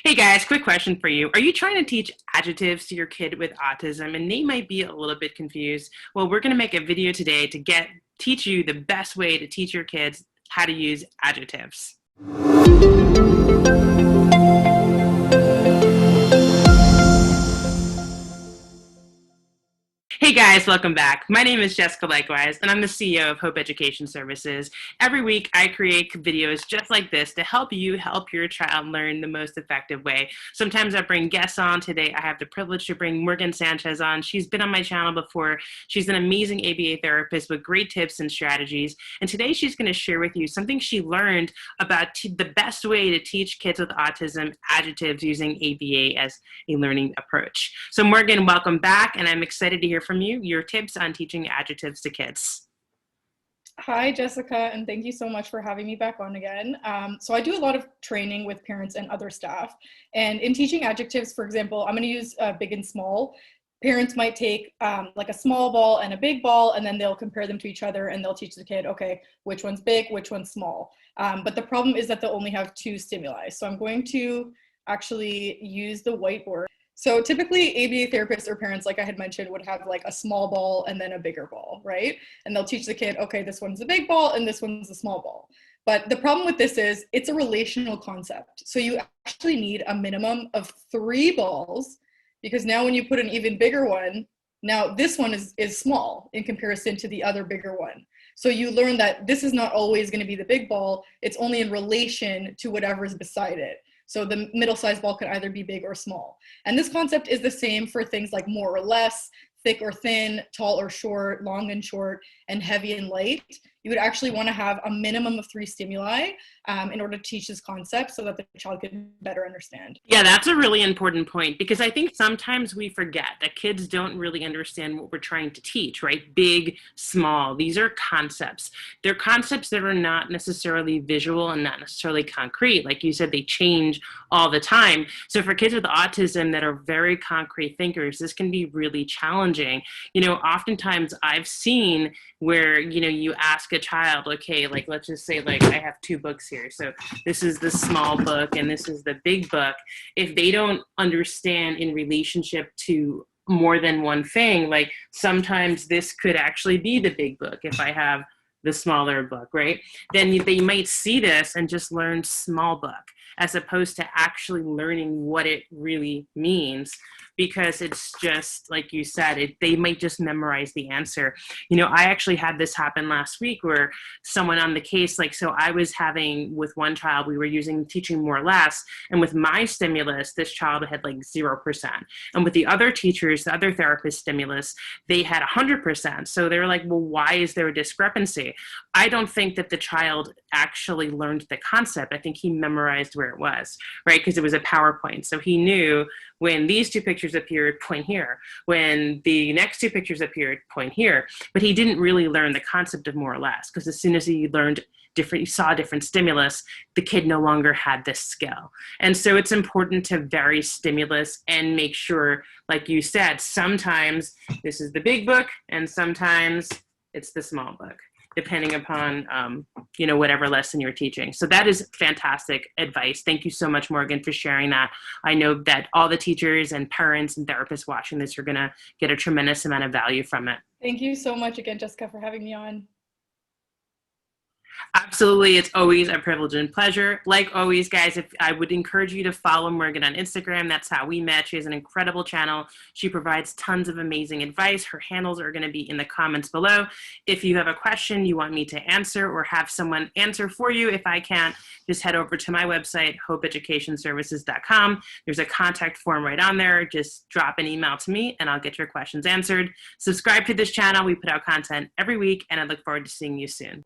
Hey guys, quick question for you. Are you trying to teach adjectives to your kid with autism and they might be a little bit confused? Well, we're going to make a video today to teach you the best way to teach your kids how to use adjectives. Hey guys, welcome back. My name is Jessica Leichtweisz, and I'm the CEO of Hope Education Services. Every week, I create videos just like this to help you help your child learn the most effective way. Sometimes I bring guests on. Today, I have the privilege to bring Morgan Sanchez on. She's been on my channel before. She's an amazing ABA therapist with great tips and strategies. And today, she's going to share with you something she learned about the best way to teach kids with autism adjectives using ABA as a learning approach. So Morgan, welcome back, and I'm excited to hear from you, your tips on teaching adjectives to kids. Hi, Jessica, and thank you so much for having me back on again. So I do a lot of training with parents and other staff. And in teaching adjectives, for example, I'm going to use big and small. Parents might take like a small ball and a big ball, and then they'll compare them to each other, and they'll teach the kid, okay, which one's big, which one's small. But the problem is that they'll only have two stimuli. So I'm going to actually use the whiteboard. So typically ABA therapists or parents, like I had mentioned, would have like a small ball and then a bigger ball, right? And they'll teach the kid, okay, this one's the big ball and this one's the small ball. But the problem with this is it's a relational concept. So you actually need a minimum of 3 balls, because now when you put an even bigger one, now this one is small in comparison to the other bigger one. So you learn that this is not always going to be the big ball. It's only in relation to whatever's beside it. So the middle-sized ball could either be big or small. And this concept is the same for things like more or less, thick or thin, tall or short, long and short, and heavy and light. You would actually want to have a minimum of 3 stimuli in order to teach this concept so that the child can better understand. Yeah, that's a really important point, because I think sometimes we forget that kids don't really understand what we're trying to teach, right? Big, small, these are concepts. They're concepts that are not necessarily visual and not necessarily concrete. Like you said, they change all the time. So for kids with autism that are very concrete thinkers, this can be really challenging. You know, oftentimes I've seen where, you know, you ask a child, okay, like let's just say like I have 2 books here. So this is the small book and this is the big book. If they don't understand in relationship to more than one thing, like sometimes this could actually be the big book if I have the smaller book, right? Then they might see this and just learn small book as opposed to actually learning what it really means, because it's just, like you said, they might just memorize the answer. You know, I actually had this happen last week where someone on the case, like, so I was having, with one child, we were teaching more or less, and with my stimulus, this child had like 0%. And with the other teachers, the other therapist stimulus, they had 100%. So they were like, well, why is there a discrepancy? I don't think that the child actually learned the concept. I think he memorized where it was, right? Because it was a PowerPoint. So he knew when these 2 pictures appeared, point here. When the next 2 pictures appeared, point here. But he didn't really learn the concept of more or less, because as soon as he learned he saw different stimulus, the kid no longer had this skill. And so it's important to vary stimulus and make sure, like you said, sometimes this is the big book and sometimes it's the small book, depending upon, you know, whatever lesson you're teaching. So that is fantastic advice. Thank you so much, Morgan, for sharing that. I know that all the teachers and parents and therapists watching this are gonna get a tremendous amount of value from it. Thank you so much again, Jessica, for having me on. Absolutely. It's always a privilege and pleasure. Like always, guys, I would encourage you to follow Morgan on Instagram. That's how we met. She has an incredible channel. She provides tons of amazing advice. Her handles are going to be in the comments below. If you have a question you want me to answer or have someone answer for you, if I can't, just head over to my website, hopeeducationservices.com. There's a contact form right on there. Just drop an email to me and I'll get your questions answered. Subscribe to this channel. We put out content every week, and I look forward to seeing you soon.